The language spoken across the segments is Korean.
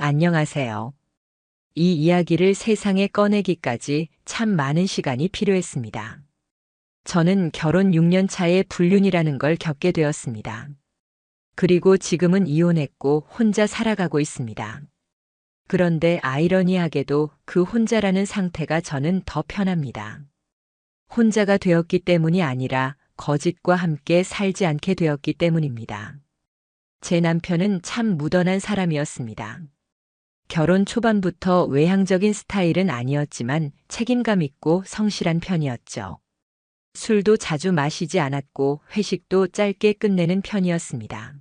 안녕하세요. 이 이야기를 세상에 꺼내기까지 참 많은 시간이 필요했습니다. 저는 결혼 6년 차에 불륜이라는 걸 겪게 되었습니다. 그리고 지금은 이혼했고 혼자 살아가고 있습니다. 그런데 아이러니하게도 그 혼자라는 상태가 저는 더 편합니다. 혼자가 되었기 때문이 아니라 거짓과 함께 살지 않게 되었기 때문입니다. 제 남편은 참 무던한 사람이었습니다. 결혼 초반부터 외향적인 스타일은 아니었지만 책임감 있고 성실한 편이었죠. 술도 자주 마시지 않았고 회식도 짧게 끝내는 편이었습니다.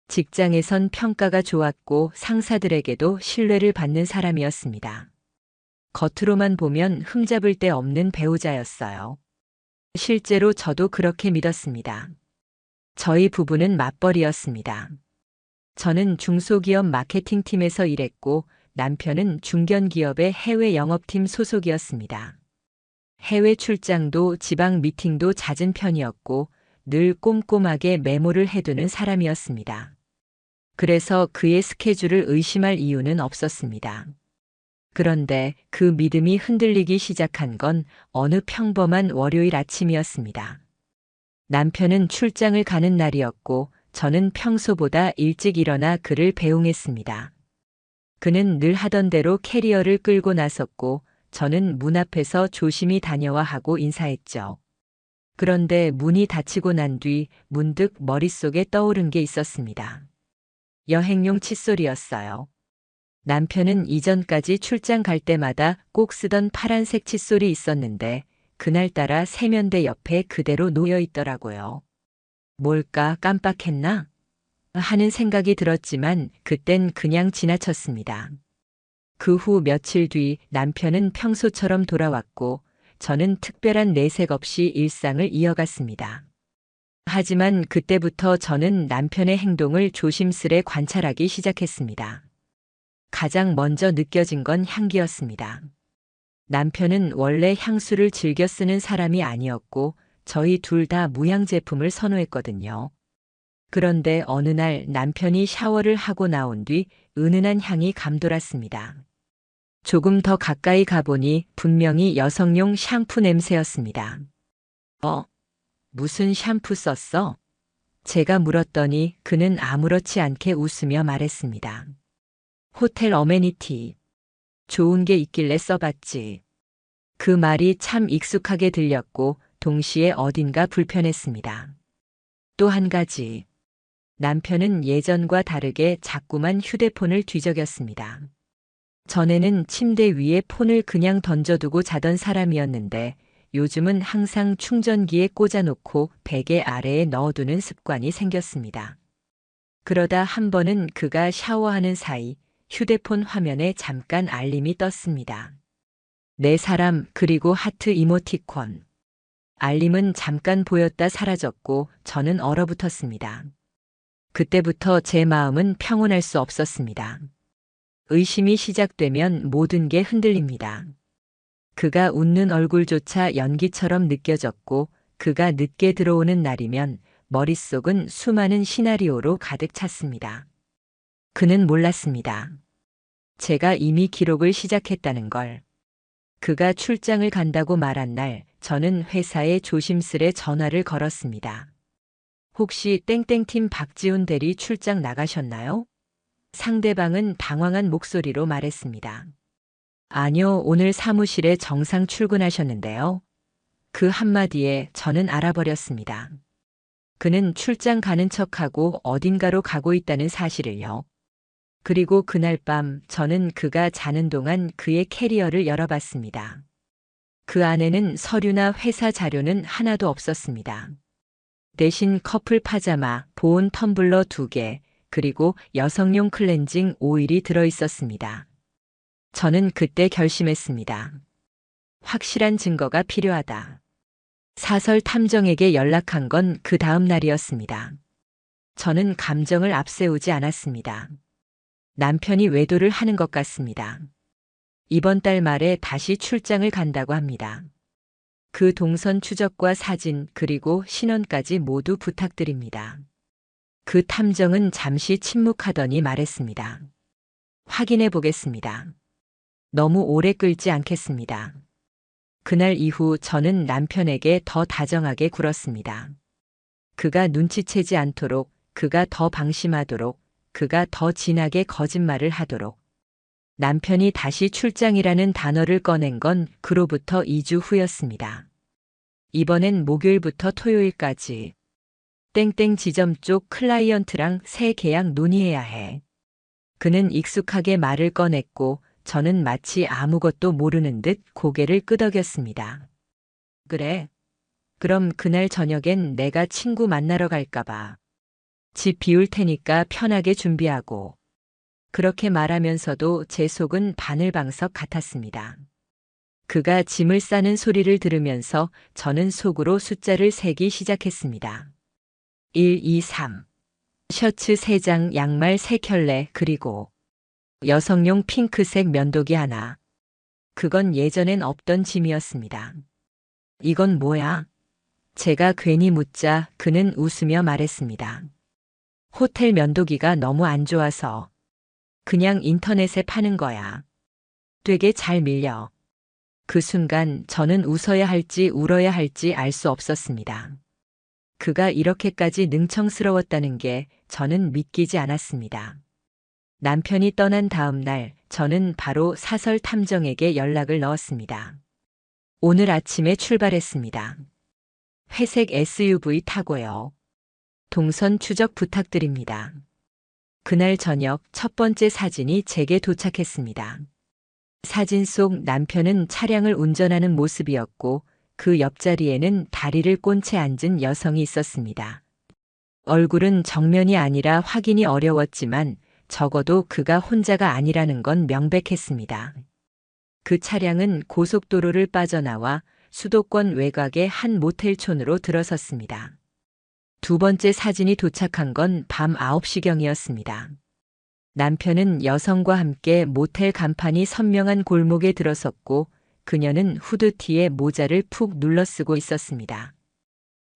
직장에선 평가가 좋았고 상사들에게도 신뢰를 받는 사람이었습니다. 겉으로만 보면 흠잡을 데 없는 배우자였어요. 실제로 저도 그렇게 믿었습니다. 저희 부부는 맞벌이였습니다. 저는 중소기업 마케팅팀에서 일했고 남편은 중견기업의 해외 영업팀 소속이었습니다. 해외 출장도 지방 미팅도 잦은 편이었고 늘 꼼꼼하게 메모를 해두는 사람이었습니다. 그래서 그의 스케줄을 의심할 이유는 없었습니다. 그런데 그 믿음이 흔들리기 시작한 건 어느 평범한 월요일 아침이었습니다. 남편은 출장을 가는 날이었고 저는 평소보다 일찍 일어나 그를 배웅했습니다. 그는 늘 하던 대로 캐리어를 끌고 나섰고 저는 문 앞에서 조심히 다녀와 하고 인사했죠. 그런데 문이 닫히고 난 뒤 문득 머릿속에 떠오른 게 있었습니다. 여행용 칫솔이었어요. 남편은 이전까지 출장 갈 때마다 꼭 쓰던 파란색 칫솔이 있었는데 그날따라 세면대 옆에 그대로 놓여 있더라고요. 뭘까 깜빡했나? 하는 생각이 들었지만 그땐 그냥 지나쳤습니다. 그 후 며칠 뒤 남편은 평소처럼 돌아왔고 저는 특별한 내색 없이 일상을 이어갔습니다. 하지만 그때부터 저는 남편의 행동을 조심스레 관찰하기 시작했습니다. 가장 먼저 느껴진 건 향기였습니다. 남편은 원래 향수를 즐겨 쓰는 사람이 아니었고 저희 둘 다 무향 제품을 선호했거든요. 그런데 어느 날 남편이 샤워를 하고 나온 뒤 은은한 향이 감돌았습니다. 조금 더 가까이 가보니 분명히 여성용 샴푸 냄새였습니다. 무슨 샴푸 썼어? 제가 물었더니 그는 아무렇지 않게 웃으며 말했습니다. 호텔 어메니티. 좋은 게 있길래 써봤지. 그 말이 참 익숙하게 들렸고 동시에 어딘가 불편했습니다. 또 한 가지. 남편은 예전과 다르게 자꾸만 휴대폰을 뒤적였습니다. 전에는 침대 위에 폰을 그냥 던져두고 자던 사람이었는데 요즘은 항상 충전기에 꽂아놓고 베개 아래에 넣어두는 습관이 생겼습니다. 그러다 한 번은 그가 샤워하는 사이 휴대폰 화면에 잠깐 알림이 떴습니다. 내 사람 그리고 하트 이모티콘. 알림은 잠깐 보였다 사라졌고 저는 얼어붙었습니다. 그때부터 제 마음은 평온할 수 없었습니다. 의심이 시작되면 모든 게 흔들립니다. 그가 웃는 얼굴조차 연기처럼 느껴졌고 그가 늦게 들어오는 날이면 머릿속은 수많은 시나리오로 가득 찼습니다. 그는 몰랐습니다. 제가 이미 기록을 시작했다는 걸. 그가 출장을 간다고 말한 날 저는 회사에 조심스레 전화를 걸었습니다. 혹시 땡땡팀 박지훈 대리 출장 나가셨나요? 상대방은 당황한 목소리로 말했습니다. 아니요, 오늘 사무실에 정상 출근하셨는데요. 그 한마디에 저는 알아버렸습니다. 그는 출장 가는 척하고 어딘가로 가고 있다는 사실을요. 그리고 그날 밤 저는 그가 자는 동안 그의 캐리어를 열어봤습니다. 그 안에는 서류나 회사 자료는 하나도 없었습니다. 대신 커플 파자마, 보온 텀블러 2개, 그리고 여성용 클렌징 오일이 들어있었습니다. 저는 그때 결심했습니다. 확실한 증거가 필요하다. 사설 탐정에게 연락한 건 그 다음 날이었습니다. 저는 감정을 앞세우지 않았습니다. 남편이 외도를 하는 것 같습니다. 이번 달 말에 다시 출장을 간다고 합니다. 그 동선 추적과 사진 그리고 신원까지 모두 부탁드립니다. 그 탐정은 잠시 침묵하더니 말했습니다. 확인해 보겠습니다. 너무 오래 끌지 않겠습니다. 그날 이후 저는 남편에게 더 다정하게 굴었습니다. 그가 눈치채지 않도록, 그가 더 방심하도록, 그가 더 진하게 거짓말을 하도록. 남편이 다시 출장이라는 단어를 꺼낸 건 그로부터 2주 후였습니다. 이번엔 목요일부터 토요일까지. 땡땡 지점 쪽 클라이언트랑 새 계약 논의해야 해. 그는 익숙하게 말을 꺼냈고 저는 마치 아무것도 모르는 듯 고개를 끄덕였습니다. 그래. 그럼 그날 저녁엔 내가 친구 만나러 갈까봐. 집 비울 테니까 편하게 준비하고. 그렇게 말하면서도 제 속은 바늘방석 같았습니다. 그가 짐을 싸는 소리를 들으면서 저는 속으로 숫자를 세기 시작했습니다. 1, 2, 3. 셔츠 3장, 양말 3켤레, 그리고 여성용 핑크색 면도기 하나. 그건 예전엔 없던 짐이었습니다. 이건 뭐야? 제가 괜히 묻자 그는 웃으며 말했습니다. 호텔 면도기가 너무 안 좋아서. 그냥 인터넷에 파는 거야. 되게 잘 밀려. 그 순간 저는 웃어야 할지 울어야 할지 알 수 없었습니다. 그가 이렇게까지 능청스러웠다는 게 저는 믿기지 않았습니다. 남편이 떠난 다음 날 저는 바로 사설 탐정에게 연락을 넣었습니다. 오늘 아침에 출발했습니다. 회색 SUV 타고요. 동선 추적 부탁드립니다. 그날 저녁 첫 번째 사진이 제게 도착했습니다. 사진 속 남편은 차량을 운전하는 모습이었고 그 옆자리에는 다리를 꼰 채 앉은 여성이 있었습니다. 얼굴은 정면이 아니라 확인이 어려웠지만 적어도 그가 혼자가 아니라는 건 명백했습니다. 그 차량은 고속도로를 빠져나와 수도권 외곽의 한 모텔촌으로 들어섰습니다. 두 번째 사진이 도착한 건 밤 9시경이었습니다. 남편은 여성과 함께 모텔 간판이 선명한 골목에 들어섰고 그녀는 후드티에 모자를 푹 눌러쓰고 있었습니다.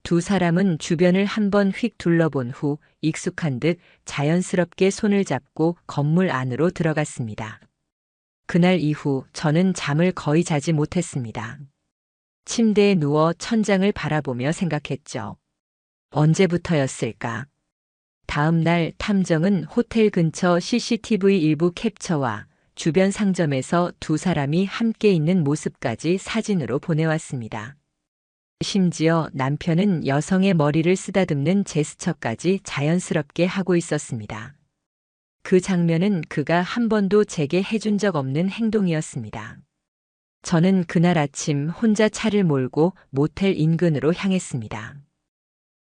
두 사람은 주변을 한번 휙 둘러본 후 익숙한 듯 자연스럽게 손을 잡고 건물 안으로 들어갔습니다. 그날 이후 저는 잠을 거의 자지 못했습니다. 침대에 누워 천장을 바라보며 생각했죠. 언제부터였을까? 다음 날 탐정은 호텔 근처 CCTV 일부 캡처와 주변 상점에서 두 사람이 함께 있는 모습까지 사진으로 보내왔습니다. 심지어 남편은 여성의 머리를 쓰다듬는 제스처까지 자연스럽게 하고 있었습니다. 그 장면은 그가 한 번도 제게 해준 적 없는 행동이었습니다. 저는 그날 아침 혼자 차를 몰고 모텔 인근으로 향했습니다.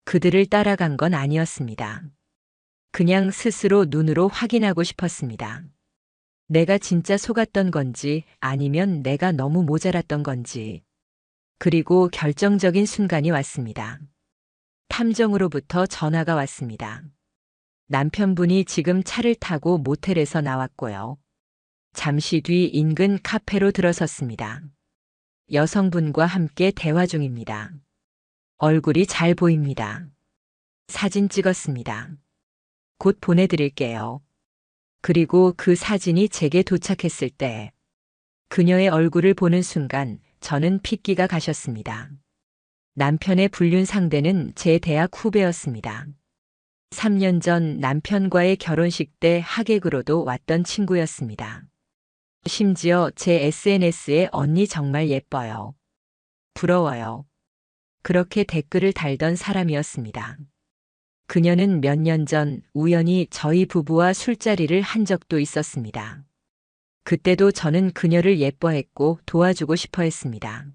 그들을 따라간 건 아니었습니다. 그냥 스스로 눈으로 확인하고 싶었습니다. 내가 진짜 속았던 건지 아니면 내가 너무 모자랐던 건지. 그리고 결정적인 순간이 왔습니다. 탐정으로부터 전화가 왔습니다. 남편분이 지금 차를 타고 모텔에서 나왔고요. 잠시 뒤 인근 카페로 들어섰습니다. 여성분과 함께 대화 중입니다. 얼굴이 잘 보입니다. 사진 찍었습니다. 곧 보내드릴게요. 그리고 그 사진이 제게 도착했을 때 그녀의 얼굴을 보는 순간 저는 핏기가 가셨습니다. 남편의 불륜 상대는 제 대학 후배였습니다. 3년 전 남편과의 결혼식 때 하객으로도 왔던 친구였습니다. 심지어 제 SNS에 언니 정말 예뻐요. 부러워요. 그렇게 댓글을 달던 사람이었습니다. 그녀는 몇 년 전 우연히 저희 부부와 술자리를 한 적도 있었습니다. 그때도 저는 그녀를 예뻐했고 도와주고 싶어 했습니다.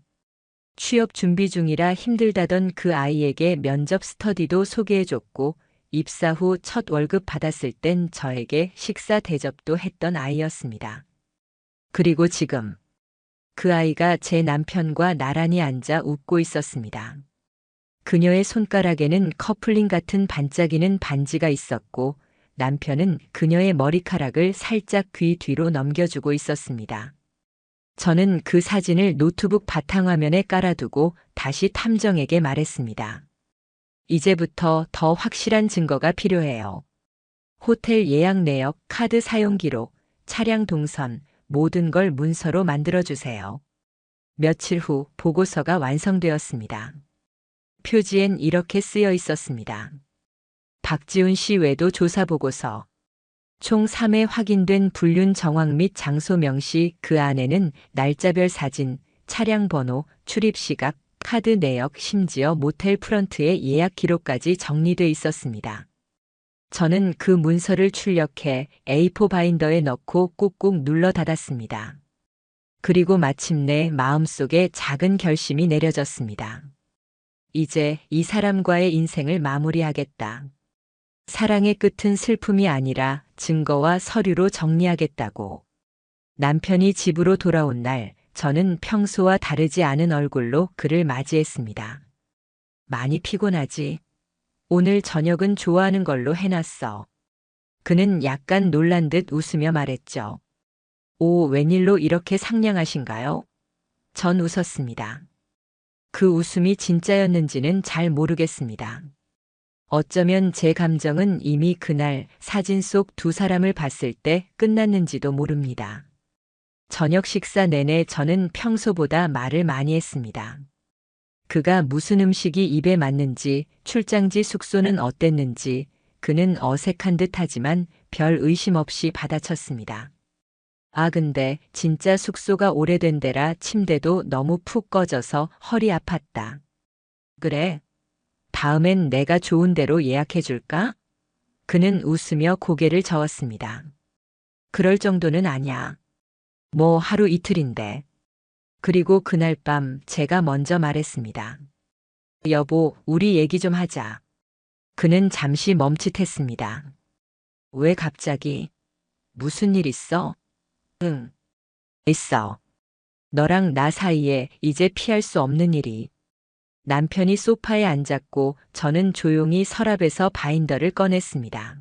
취업 준비 중이라 힘들다던 그 아이에게 면접 스터디도 소개해줬고 입사 후 첫 월급 받았을 땐 저에게 식사 대접도 했던 아이였습니다. 그리고 지금 그 아이가 제 남편과 나란히 앉아 웃고 있었습니다. 그녀의 손가락에는 커플링 같은 반짝이는 반지가 있었고 남편은 그녀의 머리카락을 살짝 귀 뒤로 넘겨주고 있었습니다. 저는 그 사진을 노트북 바탕화면에 깔아두고 다시 탐정에게 말했습니다. 이제부터 더 확실한 증거가 필요해요. 호텔 예약 내역, 카드 사용 기록, 차량 동선, 모든 걸 문서로 만들어주세요. 며칠 후 보고서가 완성되었습니다. 표지엔 이렇게 쓰여 있었습니다. 박지훈 씨 외도 조사 보고서. 총 3회 확인된 불륜 정황 및 장소 명시, 그 안에는 날짜별 사진, 차량 번호, 출입 시각, 카드 내역, 심지어 모텔 프런트의 예약 기록까지 정리돼 있었습니다. 저는 그 문서를 출력해 A4 바인더에 넣고 꾹꾹 눌러 닫았습니다. 그리고 마침내 마음속에 작은 결심이 내려졌습니다. 이제 이 사람과의 인생을 마무리하겠다. 사랑의 끝은 슬픔이 아니라 증거와 서류로 정리하겠다고. 남편이 집으로 돌아온 날, 저는 평소와 다르지 않은 얼굴로 그를 맞이했습니다. 많이 피곤하지? 오늘 저녁은 좋아하는 걸로 해놨어. 그는 약간 놀란 듯 웃으며 말했죠. 오, 웬일로 이렇게 상냥하신가요? 전 웃었습니다. 그 웃음이 진짜였는지는 잘 모르겠습니다. 어쩌면 제 감정은 이미 그날 사진 속 두 사람을 봤을 때 끝났는지도 모릅니다. 저녁 식사 내내 저는 평소보다 말을 많이 했습니다. 그가 무슨 음식이 입에 맞는지, 출장지 숙소는 어땠는지, 그는 어색한 듯 하지만 별 의심 없이 받아쳤습니다. 아, 근데 진짜 숙소가 오래된 데라 침대도 너무 푹 꺼져서 허리 아팠다. 그래? 다음엔 내가 좋은 데로 예약해 줄까? 그는 웃으며 고개를 저었습니다. 그럴 정도는 아니야. 뭐 하루 이틀인데. 그리고 그날 밤 제가 먼저 말했습니다. 여보, 우리 얘기 좀 하자. 그는 잠시 멈칫했습니다. 왜 갑자기? 무슨 일 있어? 응. 있어. 너랑 나 사이에 이제 피할 수 없는 일이. 남편이 소파에 앉았고 저는 조용히 서랍에서 바인더를 꺼냈습니다.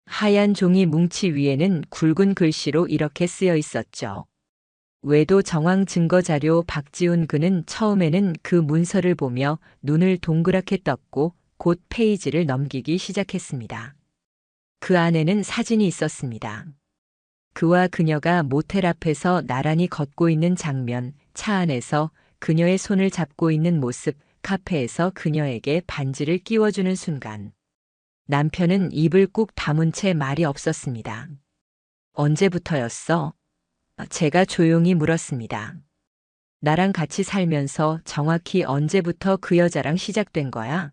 하얀 종이 뭉치 위에는 굵은 글씨로 이렇게 쓰여 있었죠. 외도 정황 증거 자료 박지훈. 그는 처음에는 그 문서를 보며 눈을 동그랗게 떴고 곧 페이지를 넘기기 시작했습니다. 그 안에는 사진이 있었습니다. 그와 그녀가 모텔 앞에서 나란히 걷고 있는 장면, 차 안에서 그녀의 손을 잡고 있는 모습, 카페에서 그녀에게 반지를 끼워주는 순간. 남편은 입을 꾹 다문 채 말이 없었습니다. 언제부터였어? 제가 조용히 물었습니다. 나랑 같이 살면서 정확히 언제부터 그 여자랑 시작된 거야?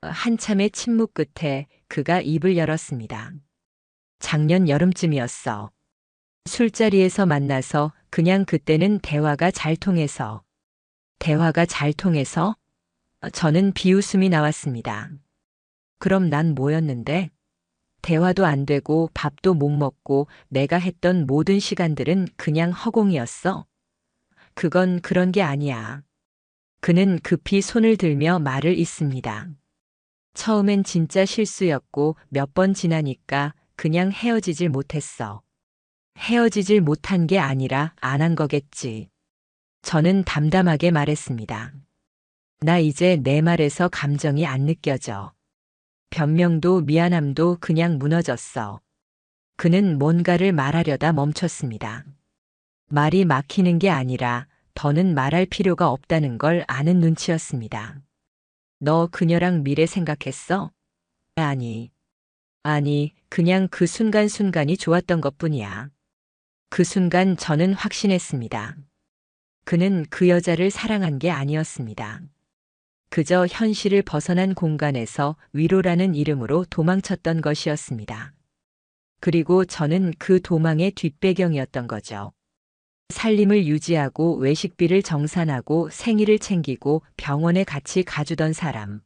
한참의 침묵 끝에 그가 입을 열었습니다. 작년 여름쯤이었어. 술자리에서 만나서 그냥 그때는 대화가 잘 통해서. 대화가 잘 통해서? 저는 비웃음이 나왔습니다. 그럼 난 뭐였는데? 대화도 안 되고 밥도 못 먹고 내가 했던 모든 시간들은 그냥 허공이었어. 그건 그런 게 아니야. 그는 급히 손을 들며 말을 잇습니다. 처음엔 진짜 실수였고 몇 번 지나니까 그냥 헤어지질 못했어. 헤어지질 못한 게 아니라 안 한 거겠지. 저는 담담하게 말했습니다. 나 이제 내 말에서 감정이 안 느껴져. 변명도 미안함도 그냥 무너졌어. 그는 뭔가를 말하려다 멈췄습니다. 말이 막히는 게 아니라 더는 말할 필요가 없다는 걸 아는 눈치였습니다. 너 그녀랑 미래 생각했어? 아니, 그냥 그 순간순간이 좋았던 것뿐이야. 그 순간 저는 확신했습니다. 그는 그 여자를 사랑한 게 아니었습니다. 그저 현실을 벗어난 공간에서 위로라는 이름으로 도망쳤던 것이었습니다. 그리고 저는 그 도망의 뒷배경이었던 거죠. 살림을 유지하고 외식비를 정산하고 생일을 챙기고 병원에 같이 가주던 사람.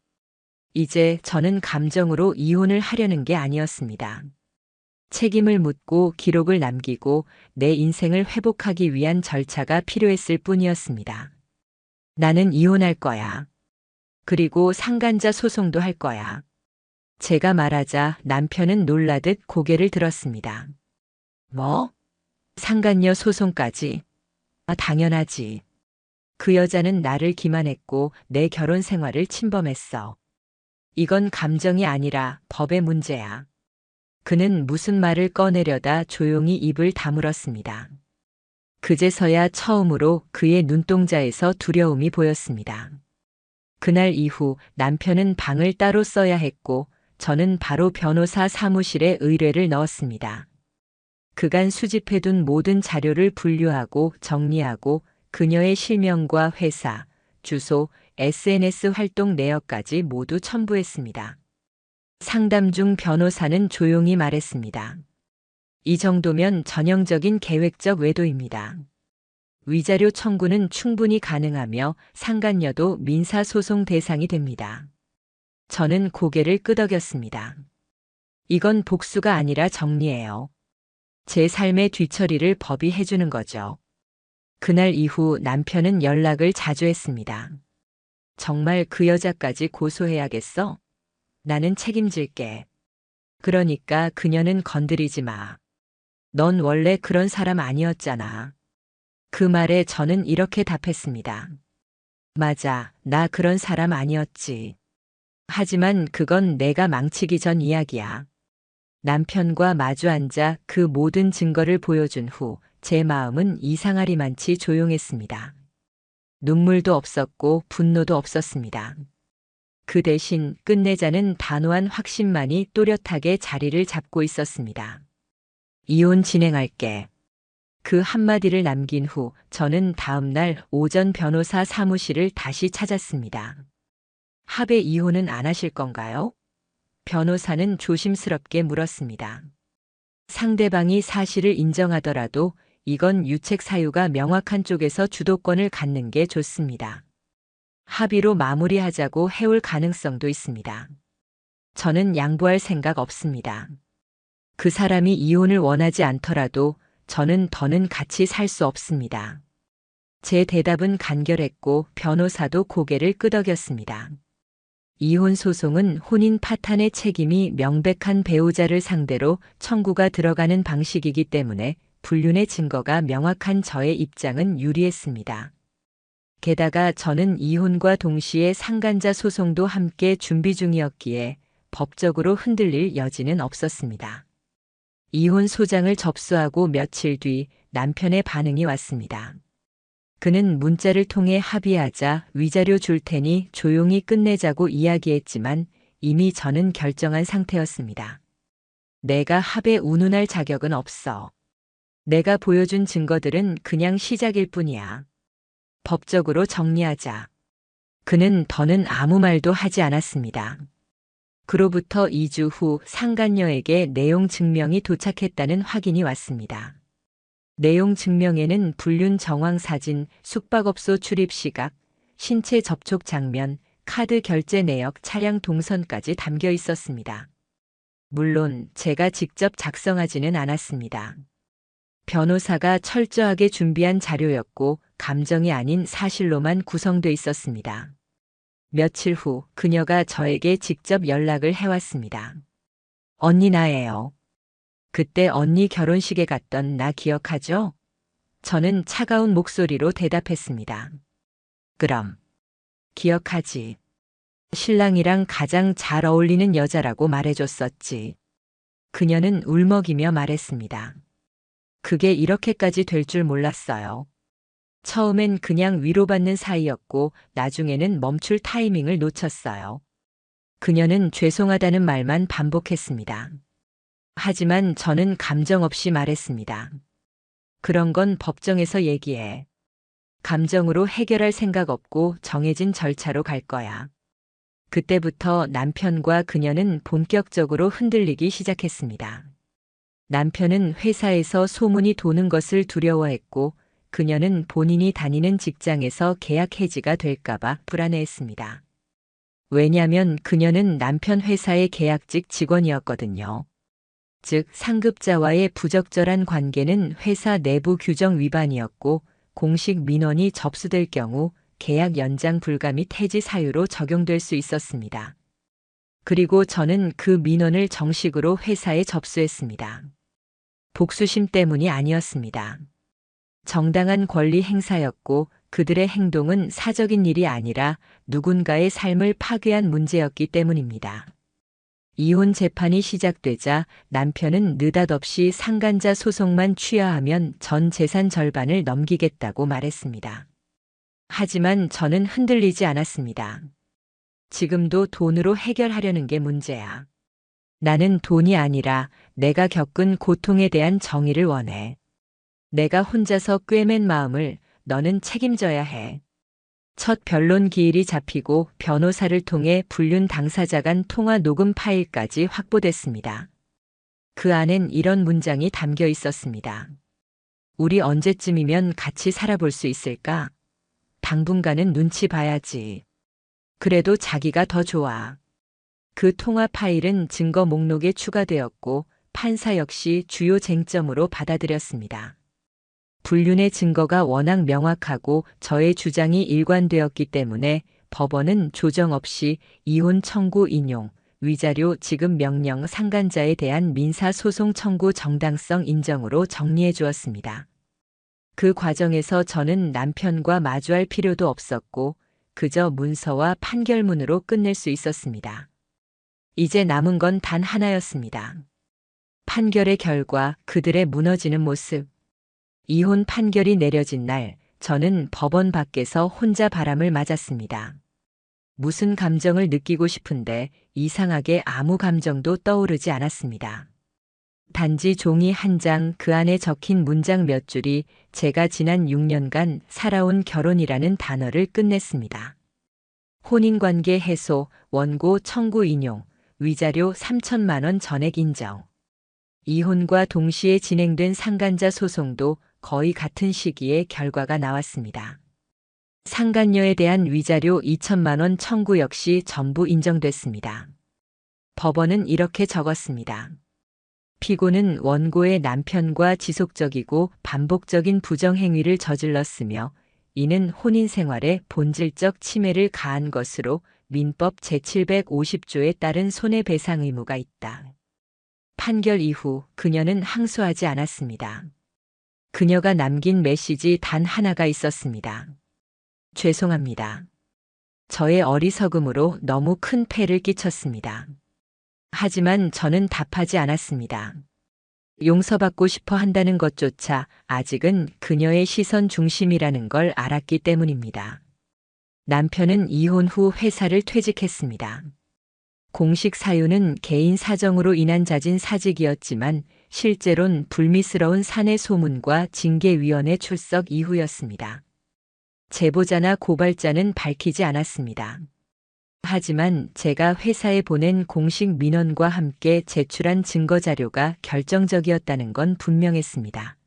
이제 저는 감정으로 이혼을 하려는 게 아니었습니다. 책임을 묻고 기록을 남기고 내 인생을 회복하기 위한 절차가 필요했을 뿐이었습니다. 나는 이혼할 거야. 그리고 상간자 소송도 할 거야. 제가 말하자 남편은 놀라듯 고개를 들었습니다. 뭐? 상간녀 소송까지? 당연하지. 그 여자는 나를 기만했고 내 결혼 생활을 침범했어. 이건 감정이 아니라 법의 문제야. 그는 무슨 말을 꺼내려다 조용히 입을 다물었습니다. 그제서야 처음으로 그의 눈동자에서 두려움이 보였습니다. 그날 이후 남편은 방을 따로 써야 했고 저는 바로 변호사 사무실에 의뢰를 넣었습니다. 그간 수집해둔 모든 자료를 분류하고 정리하고 그녀의 실명과 회사, 주소, SNS 활동 내역까지 모두 첨부했습니다. 상담 중 변호사는 조용히 말했습니다. 이 정도면 전형적인 계획적 외도입니다. 위자료 청구는 충분히 가능하며 상간녀도 민사소송 대상이 됩니다. 저는 고개를 끄덕였습니다. 이건 복수가 아니라 정리예요. 제 삶의 뒤처리를 법이 해주는 거죠. 그날 이후 남편은 연락을 자주 했습니다. 정말 그 여자까지 고소해야겠어? 나는 책임질게. 그러니까 그녀는 건드리지 마. 넌 원래 그런 사람 아니었잖아. 그 말에 저는 이렇게 답했습니다. 맞아, 나 그런 사람 아니었지. 하지만 그건 내가 망치기 전 이야기야. 남편과 마주 앉아 그 모든 증거를 보여준 후 제 마음은 이상하리만치 조용했습니다. 눈물도 없었고 분노도 없었습니다. 그 대신 끝내자는 단호한 확신만이 또렷하게 자리를 잡고 있었습니다. 이혼 진행할게. 그 한마디를 남긴 후 저는 다음 날 오전 변호사 사무실을 다시 찾았습니다. 합의 이혼은 안 하실 건가요? 변호사는 조심스럽게 물었습니다. 상대방이 사실을 인정하더라도 이건 유책 사유가 명확한 쪽에서 주도권을 갖는 게 좋습니다. 합의로 마무리하자고 해올 가능성도 있습니다. 저는 양보할 생각 없습니다. 그 사람이 이혼을 원하지 않더라도 저는 더는 같이 살 수 없습니다. 제 대답은 간결했고 변호사도 고개를 끄덕였습니다. 이혼 소송은 혼인 파탄의 책임이 명백한 배우자를 상대로 청구가 들어가는 방식이기 때문에 불륜의 증거가 명확한 저의 입장은 유리했습니다. 게다가 저는 이혼과 동시에 상간자 소송도 함께 준비 중이었기에 법적으로 흔들릴 여지는 없었습니다. 이혼 소장을 접수하고 며칠 뒤 남편의 반응이 왔습니다. 그는 문자를 통해 합의하자 위자료 줄 테니 조용히 끝내자고 이야기했지만 이미 저는 결정한 상태였습니다. 내가 합에 운운할 자격은 없어. 내가 보여준 증거들은 그냥 시작일 뿐이야. 법적으로 정리하자. 그는 더는 아무 말도 하지 않았습니다. 그로부터 2주 후 상간녀에게 내용 증명이 도착했다는 확인이 왔습니다. 내용 증명에는 불륜 정황 사진, 숙박업소 출입 시각, 신체 접촉 장면, 카드 결제 내역, 차량 동선까지 담겨 있었습니다. 물론 제가 직접 작성하지는 않았습니다. 변호사가 철저하게 준비한 자료였고 감정이 아닌 사실로만 구성돼 있었습니다. 며칠 후 그녀가 저에게 직접 연락을 해왔습니다. 언니 나예요. 그때 언니 결혼식에 갔던 나 기억하죠? 저는 차가운 목소리로 대답했습니다. 그럼. 기억하지. 신랑이랑 가장 잘 어울리는 여자라고 말해줬었지. 그녀는 울먹이며 말했습니다. 그게 이렇게까지 될 줄 몰랐어요. 처음엔 그냥 위로받는 사이였고 나중에는 멈출 타이밍을 놓쳤어요. 그녀는 죄송하다는 말만 반복했습니다. 하지만 저는 감정 없이 말했습니다. 그런 건 법정에서 얘기해. 감정으로 해결할 생각 없고 정해진 절차로 갈 거야. 그때부터 남편과 그녀는 본격적으로 흔들리기 시작했습니다. 남편은 회사에서 소문이 도는 것을 두려워했고 그녀는 본인이 다니는 직장에서 계약 해지가 될까봐 불안해했습니다. 왜냐면 그녀는 남편 회사의 계약직 직원이었거든요. 즉 상급자와의 부적절한 관계는 회사 내부 규정 위반이었고 공식 민원이 접수될 경우 계약 연장 불가 및 해지 사유로 적용될 수 있었습니다. 그리고 저는 그 민원을 정식으로 회사에 접수했습니다. 복수심 때문이 아니었습니다. 정당한 권리 행사였고 그들의 행동은 사적인 일이 아니라 누군가의 삶을 파괴한 문제였기 때문입니다. 이혼 재판이 시작되자 남편은 느닷없이 상간자 소송만 취하하면 전 재산 절반을 넘기겠다고 말했습니다. 하지만 저는 흔들리지 않았습니다. 지금도 돈으로 해결하려는 게 문제야. 나는 돈이 아니라 내가 겪은 고통에 대한 정의를 원해. 내가 혼자서 꿰맨 마음을 너는 책임져야 해. 첫 변론 기일이 잡히고 변호사를 통해 불륜 당사자 간 통화 녹음 파일까지 확보됐습니다. 그 안엔 이런 문장이 담겨 있었습니다. 우리 언제쯤이면 같이 살아볼 수 있을까? 당분간은 눈치 봐야지. 그래도 자기가 더 좋아. 그 통화 파일은 증거 목록에 추가되었고 판사 역시 주요 쟁점으로 받아들였습니다. 불륜의 증거가 워낙 명확하고 저의 주장이 일관되었기 때문에 법원은 조정 없이 이혼 청구 인용, 위자료 지급 명령 상간자에 대한 민사소송 청구 정당성 인정으로 정리해 주었습니다. 그 과정에서 저는 남편과 마주할 필요도 없었고 그저 문서와 판결문으로 끝낼 수 있었습니다. 이제 남은 건 단 하나였습니다. 판결의 결과, 그들의 무너지는 모습. 이혼 판결이 내려진 날, 저는 법원 밖에서 혼자 바람을 맞았습니다. 무슨 감정을 느끼고 싶은데 이상하게 아무 감정도 떠오르지 않았습니다. 단지 종이 한 장 그 안에 적힌 문장 몇 줄이 제가 지난 6년간 살아온 결혼이라는 단어를 끝냈습니다. 혼인관계 해소, 원고 청구 인용, 위자료 3천만 원 전액 인정. 이혼과 동시에 진행된 상간자 소송도 거의 같은 시기에 결과가 나왔습니다. 상간녀에 대한 위자료 2천만 원 청구 역시 전부 인정됐습니다. 법원은 이렇게 적었습니다. 피고는 원고의 남편과 지속적이고 반복적인 부정행위를 저질렀으며 이는 혼인 생활에 본질적 침해를 가한 것으로 민법 제750조에 따른 손해배상 의무가 있다. 판결 이후 그녀는 항소하지 않았습니다. 그녀가 남긴 메시지 단 하나가 있었습니다. 죄송합니다. 저의 어리석음으로 너무 큰 폐를 끼쳤습니다. 하지만 저는 답하지 않았습니다. 용서받고 싶어 한다는 것조차 아직은 그녀의 시선 중심이라는 걸 알았기 때문입니다. 남편은 이혼 후 회사를 퇴직했습니다. 공식 사유는 개인 사정으로 인한 잦은 사직이었지만 실제론 불미스러운 사내 소문과 징계위원회 출석 이후였습니다. 제보자나 고발자는 밝히지 않았습니다. 하지만 제가 회사에 보낸 공식 민원과 함께 제출한 증거자료가 결정적이었다는 건 분명했습니다.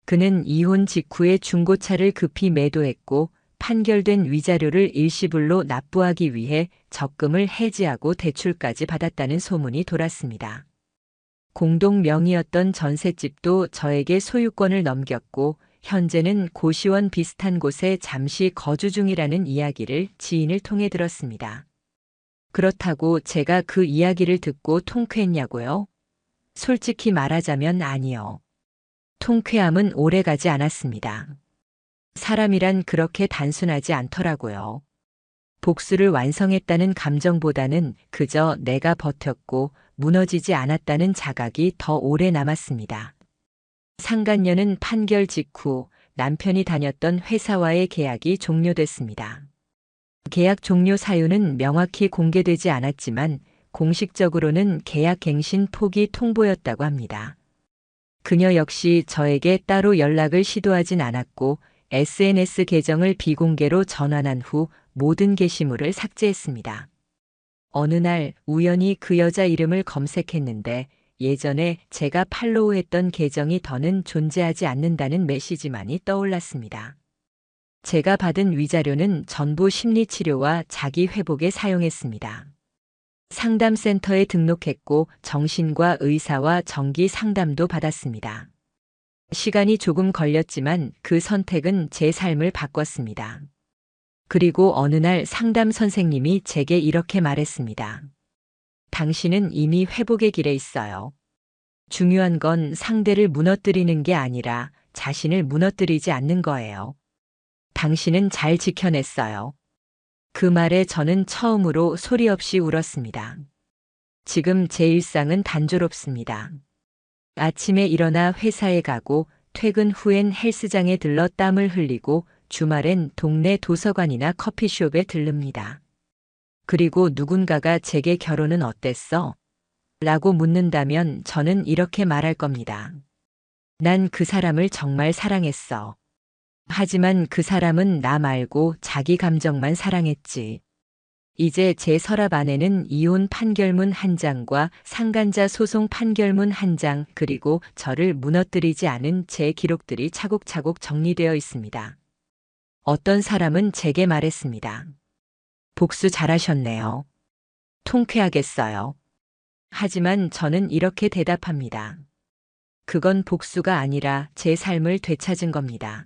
그는 이혼 직후에 중고차를 급히 매도했고 판결된 위자료를 일시불로 납부하기 위해 적금을 해지하고 대출까지 받았다는 소문이 돌았습니다. 공동 명의였던 전셋집도 저에게 소유권을 넘겼고 현재는 고시원 비슷한 곳에 잠시 거주 중이라는 이야기를 지인을 통해 들었습니다. 그렇다고 제가 그 이야기를 듣고 통쾌했냐고요? 솔직히 말하자면 아니요. 통쾌함은 오래가지 않았습니다. 사람이란 그렇게 단순하지 않더라고요. 복수를 완성했다는 감정보다는 그저 내가 버텼고 무너지지 않았다는 자각이 더 오래 남았습니다. 상간녀는 판결 직후 남편이 다녔던 회사와의 계약이 종료됐습니다. 계약 종료 사유는 명확히 공개되지 않았지만 공식적으로는 계약 갱신 포기 통보였다고 합니다. 그녀 역시 저에게 따로 연락을 시도하진 않았고 SNS 계정을 비공개로 전환한 후 모든 게시물을 삭제했습니다. 어느 날 우연히 그 여자 이름을 검색했는데 예전에 제가 팔로우했던 계정이 더는 존재하지 않는다는 메시지만이 떠올랐습니다. 제가 받은 위자료는 전부 심리치료와 자기 회복에 사용했습니다. 상담센터에 등록했고 정신과 의사와 정기 상담도 받았습니다. 시간이 조금 걸렸지만 그 선택은 제 삶을 바꿨습니다. 그리고 어느 날 상담 선생님이 제게 이렇게 말했습니다. 당신은 이미 회복의 길에 있어요. 중요한 건 상대를 무너뜨리는 게 아니라 자신을 무너뜨리지 않는 거예요. 당신은 잘 지켜냈어요. 그 말에 저는 처음으로 소리 없이 울었습니다. 지금 제 일상은 단조롭습니다. 아침에 일어나 회사에 가고 퇴근 후엔 헬스장에 들러 땀을 흘리고 주말엔 동네 도서관이나 커피숍에 들릅니다. 그리고 누군가가 제게 결혼은 어땠어? 라고 묻는다면 저는 이렇게 말할 겁니다. 난 그 사람을 정말 사랑했어. 하지만 그 사람은 나 말고 자기 감정만 사랑했지. 이제 제 서랍 안에는 이혼 판결문 한 장과 상간자 소송 판결문 한 장, 그리고 저를 무너뜨리지 않은 제 기록들이 차곡차곡 정리되어 있습니다. 어떤 사람은 제게 말했습니다. 복수 잘하셨네요. 통쾌하겠어요. 하지만 저는 이렇게 대답합니다. 그건 복수가 아니라 제 삶을 되찾은 겁니다.